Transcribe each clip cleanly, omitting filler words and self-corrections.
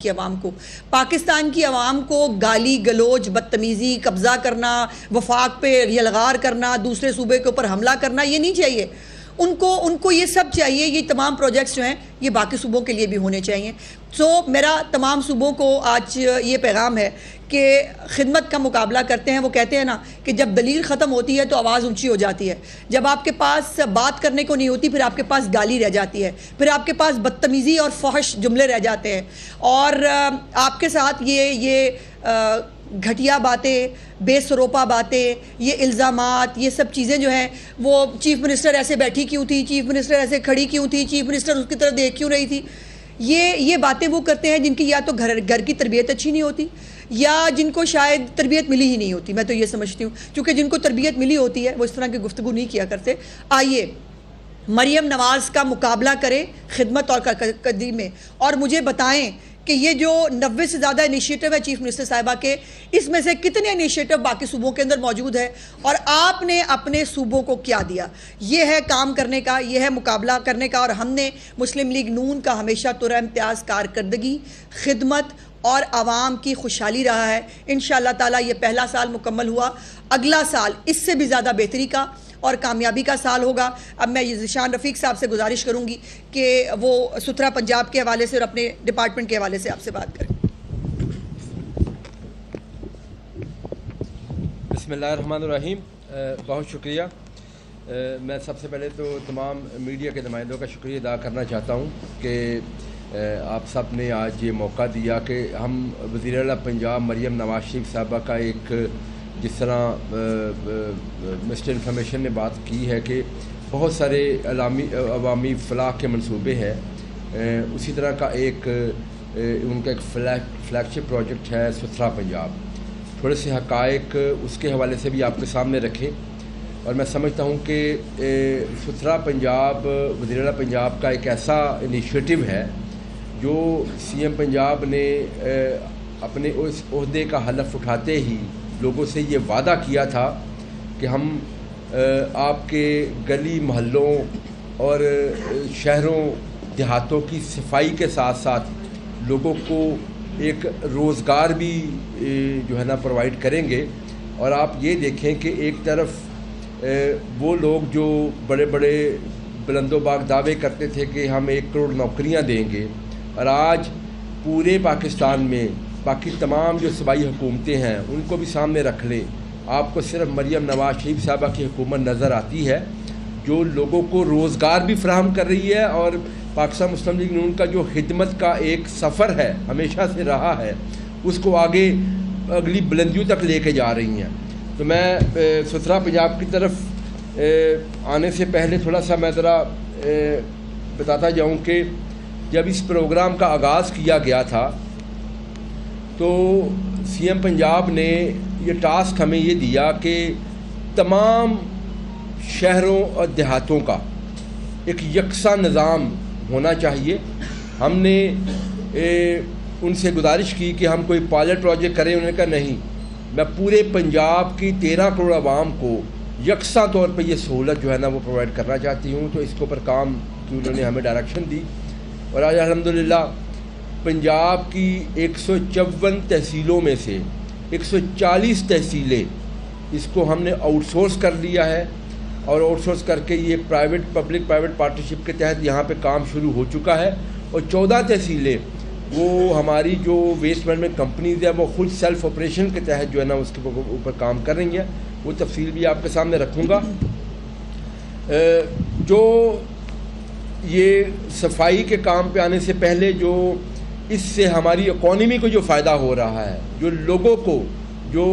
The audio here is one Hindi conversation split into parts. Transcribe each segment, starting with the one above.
की अवाम को, पाकिस्तान की अवाम को गाली गलोच, बदतमीज़ी, कब्ज़ा करना, वफाक पे यलगार करना, दूसरे सूबे के ऊपर हमला करना, ये नहीं चाहिए। उनको ये सब चाहिए। ये तमाम प्रोजेक्ट्स जो हैं ये बाकी सूबों के लिए भी होने चाहिए। सो मेरा तमाम सूबों को आज ये पैगाम है कि खिदमत का मुकाबला करते हैं। वो कहते हैं ना कि जब दलील ख़त्म होती है तो आवाज़ ऊंची हो जाती है। जब आपके पास बात करने को नहीं होती फिर आपके पास गाली रह जाती है, फिर आपके पास बदतमीज़ी और फहश जुमले रह जाते हैं। और आपके साथ ये घटिया बातें, बेसरोपा बातें, ये इल्ज़ामात, ये सब चीज़ें जो हैं, वो चीफ़ मिनिस्टर ऐसे बैठी क्यों थी, चीफ़ मिनिस्टर ऐसे खड़ी क्यों थी, चीफ़ मिनिस्टर उसकी तरफ देख क्यों रही थी, ये बातें वो करते हैं जिनकी या तो घर की तरबियत अच्छी नहीं होती या जिनको शायद तरबियत मिली ही नहीं होती। मैं तो ये समझती हूँ, क्योंकि जिनको तरबियत मिली होती है वो इस तरह की गुफ्तगू नहीं किया करते। आइए मरियम नवाज़ का मुकाबला करें खिदमत और कदरी में, और मुझे बताएं कि ये जो 90 से ज़्यादा इनिशिएटिव है चीफ मिनिस्टर साहिबा के, इसमें से कितने इनिशिएटिव बाकी सूबों के अंदर मौजूद है और आपने अपने सूबों को क्या दिया। ये है काम करने का, ये है मुकाबला करने का। और हमने मुस्लिम लीग नून का हमेशा तुरा इम्तियाज़ कारकर्दगी, खिदमत और आवाम की खुशहाली रहा है। इंशाअल्लाह ताला ये पहला साल मुकम्मल हुआ, अगला साल इससे भी ज़्यादा बेहतरी का और कामयाबी का साल होगा। अब मैं ज़ीशान रफ़ीक साहब से गुजारिश करूँगी कि वो सुथरा पंजाब के हवाले से और अपने डिपार्टमेंट के हवाले से आपसे बात करें। बिस्मिल्लाहिर्रहमानिर्रहीम। बहुत शुक्रिया। मैं सबसे पहले तो तमाम मीडिया के नुमाइंदों का शुक्रिया अदा करना चाहता हूँ कि आप सब ने आज ये मौका दिया कि हम वज़ीर आला पंजाब मरियम नवाज़ शरीफ साहबा का एक, जिस तरह मिस्टर इन्फॉर्मेशन ने बात की है कि बहुत सारे अवामी फलाह के मंसूबे हैं, उसी तरह का एक उनका एक फ्लैगशिप प्रोजेक्ट है सुथरा पंजाब। थोड़े से हक़ाइक़ उसके हवाले से भी आपके सामने रखें। और मैं समझता हूँ कि सुथरा पंजाब वज़ीर आला पंजाब का एक ऐसा इनिशिएटिव है जो CM पंजाब ने अपने उस ओहदे का हलफ उठाते ही लोगों से ये वादा किया था कि हम आपके गली मोहल्लों और शहरों देहातों की सफाई के साथ साथ लोगों को एक रोज़गार भी जो है ना प्रोवाइड करेंगे। और आप ये देखें कि एक तरफ वो लोग जो बड़े बड़े बुलंदोबाग दावे करते थे कि हम 1 करोड़ नौकरियां देंगे, और आज पूरे पाकिस्तान में बाकी तमाम जो सूबाई हुकूमतें हैं उनको भी सामने रख लें, आपको सिर्फ मरियम नवाज़ शरीफ साहबा की हुकूमत नज़र आती है जो लोगों को रोज़गार भी फराहम कर रही है और पाकिस्तान मुस्लिम लीग नून का जो खिदमत का एक सफ़र है हमेशा से रहा है उसको आगे अगली बुलंदियों तक लेके जा रही हैं। तो मैं सुथरा पंजाब की तरफ आने से पहले थोड़ा सा मैं ज़रा बताता जाऊँ कि जब इस प्रोग्राम का आगाज़ किया गया था तो CM पंजाब ने ये टास्क हमें ये दिया कि तमाम शहरों और देहातों का एक यकसा निज़ाम होना चाहिए। हमने उनसे गुजारिश की कि हम कोई पायलट प्रोजेक्ट करें। उन्होंने कहा नहीं, मैं पूरे पंजाब की 13 करोड़ आवाम को यकसा तौर पर ये सहूलत जो है ना वो प्रोवाइड करना चाहती हूँ। तो इसके ऊपर काम की उन्होंने हमें डायरेक्शन दी और आज अल्हम्दुलिल्लाह पंजाब की 154 तहसीलों में से 140 तहसीलें इसको हमने आउटसोर्स कर लिया है और आउटसोर्स करके ये पब्लिक प्राइवेट पार्टनरशिप के तहत यहाँ पे काम शुरू हो चुका है। और 14 तहसीलें वो हमारी जो वेस्ट मैनेजमेंट कंपनीज है वो खुद सेल्फ ऑपरेशन के तहत जो है ना उसके ऊपर काम कर रही हैं। वो तफसील भी आपके सामने रखूँगा। जो ये सफाई के काम पे आने से पहले जो इससे हमारी इकॉनमी को जो फ़ायदा हो रहा है, जो लोगों को, जो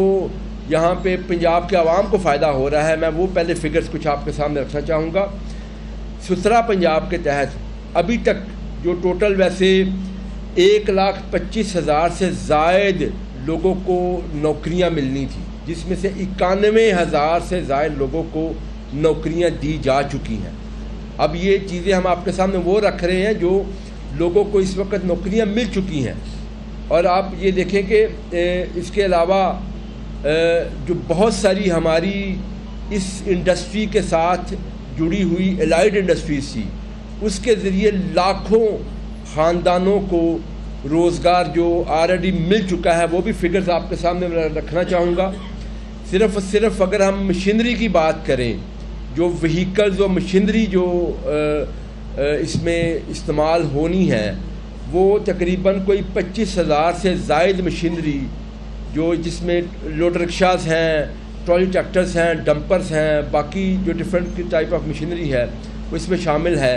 यहाँ पे पंजाब के आवाम को फ़ायदा हो रहा है, मैं वो पहले फिगर्स कुछ आपके सामने रखना चाहूँगा। सुथरा पंजाब के तहत अभी तक जो टोटल वैसे 1,25,000 से ज़ायद लोगों को नौकरियाँ मिलनी थी, जिसमें से 91,000 से ज़ायद लोगों को नौकरियाँ दी जा चुकी हैं। अब ये चीज़ें हम आपके सामने वो रख रहे हैं जो लोगों को इस वक्त नौकरियां मिल चुकी हैं। और आप ये देखें कि इसके अलावा जो बहुत सारी हमारी इस इंडस्ट्री के साथ जुड़ी हुई एलाइड इंडस्ट्रीज थी, उसके ज़रिए लाखों ख़ानदानों को रोज़गार जो ऑलरेडी मिल चुका है वो भी फिगर्स आपके सामने मैं रखना चाहूँगा। सिर्फ अगर हम मशीनरी की बात करें, जो व्हीकल्स और मशीनरी जो इसमें इस्तेमाल होनी है वो तकरीबन कोई 25,000 से ज़ायद मशीनरी जो जिसमें लोडर रिक्शास हैं, ट्रॉली ट्रैक्टर्स हैं, डंपर्स हैं, बाकी जो डिफरेंट टाइप ऑफ मशीनरी है वो इसमें शामिल है,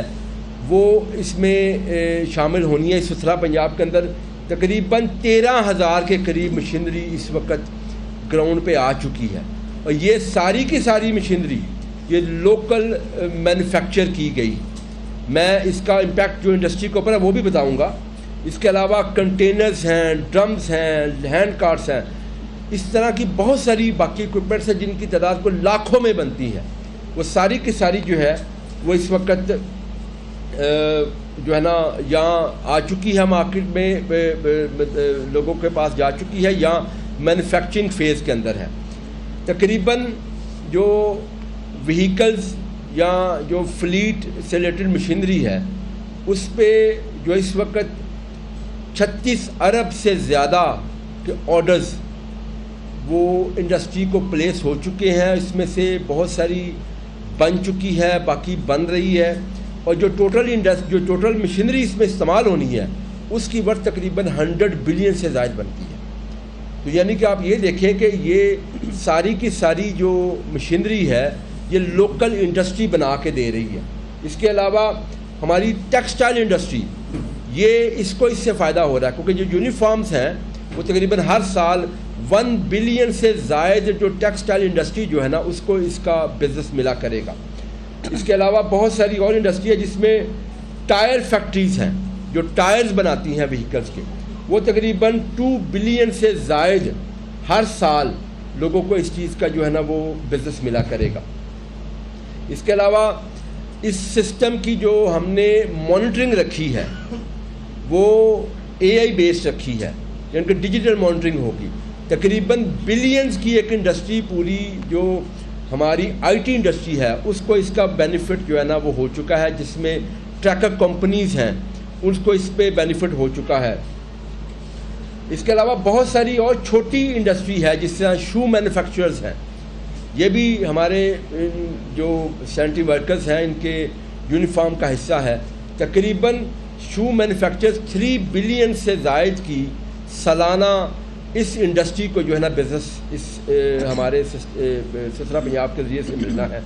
वो इसमें शामिल होनी है। इस वक्त पंजाब के अंदर तकरीबन 13,000 के करीब मशीनरी इस वक्त ग्राउंड पे आ चुकी है और ये सारी की सारी मशीनरी ये लोकल मैन्युफैक्चर की गई। मैं इसका इम्पैक्ट जो इंडस्ट्री के ऊपर है वो भी बताऊंगा। इसके अलावा कंटेनर्स हैं, ड्रम्स हैं, हैंड कार्ट्स हैं, इस तरह की बहुत सारी बाकी इक्विपमेंट्स हैं जिनकी तादाद को लाखों में बनती है। वो सारी की सारी जो है वो इस वक्त जो है ना यहाँ आ चुकी है, मार्केट में लोगों के पास जा चुकी है या मैन्युफैक्चरिंग फ़ेज़ के अंदर है। तकरीबन जो व्हीकल्स या जो फ्लीट से रिलेटेड मशीनरी है उस पे जो इस वक्त 36 अरब से ज़्यादा के ऑर्डर्स वो इंडस्ट्री को प्लेस हो चुके हैं। इसमें से बहुत सारी बन चुकी है, बाकी बन रही है और जो टोटल मशीनरी इसमें इस्तेमाल होनी है उसकी वर्थ तकरीबन 100 बिलियन से ज़ायद बनती है। तो यानी कि आप ये देखें कि ये सारी की सारी जो मशीनरी है ये लोकल इंडस्ट्री बना के दे रही है। इसके अलावा हमारी टेक्सटाइल इंडस्ट्री ये इससे फ़ायदा हो रहा है क्योंकि जो यूनिफॉर्म्स हैं वो तकरीबन हर साल 1 बिलियन से ज़ायद जो टेक्सटाइल इंडस्ट्री जो है ना उसको इसका बिज़नेस मिला करेगा। इसके अलावा बहुत सारी और इंडस्ट्री है जिसमें टायर फैक्ट्रीज़ हैं जो टायर्स बनाती हैं व्हीकल्स के, वो तकरीबन 2 बिलियन से ज़ायद हर साल लोगों को इस चीज़ का जो है ना वो बिज़नेस मिला करेगा। इसके अलावा इस सिस्टम की जो हमने मॉनिटरिंग रखी है वो AI बेस्ड रखी है, यानी कि डिजिटल मॉनिटरिंग होगी। तकरीबन बिलियंस की एक इंडस्ट्री पूरी जो हमारी IT इंडस्ट्री है उसको इसका बेनिफिट जो है ना वो हो चुका है, जिसमें ट्रैकर कंपनीज़ हैं उनको इस पे बेनिफिट हो चुका है। इसके अलावा बहुत सारी और छोटी इंडस्ट्री है जिस तरह शू मैन्युफैक्चरर्स हैं, ये भी हमारे जो सैनिटरी वर्कर्स हैं इनके यूनिफॉर्म का हिस्सा है। तकरीबन शू मैन्युफैक्चरर्स 3 बिलियन से ज़ायद की सालाना इस इंडस्ट्री को जो है ना बिज़नेस इस हमारे सिलसिला पंजाब के ज़रिए से मिलना है।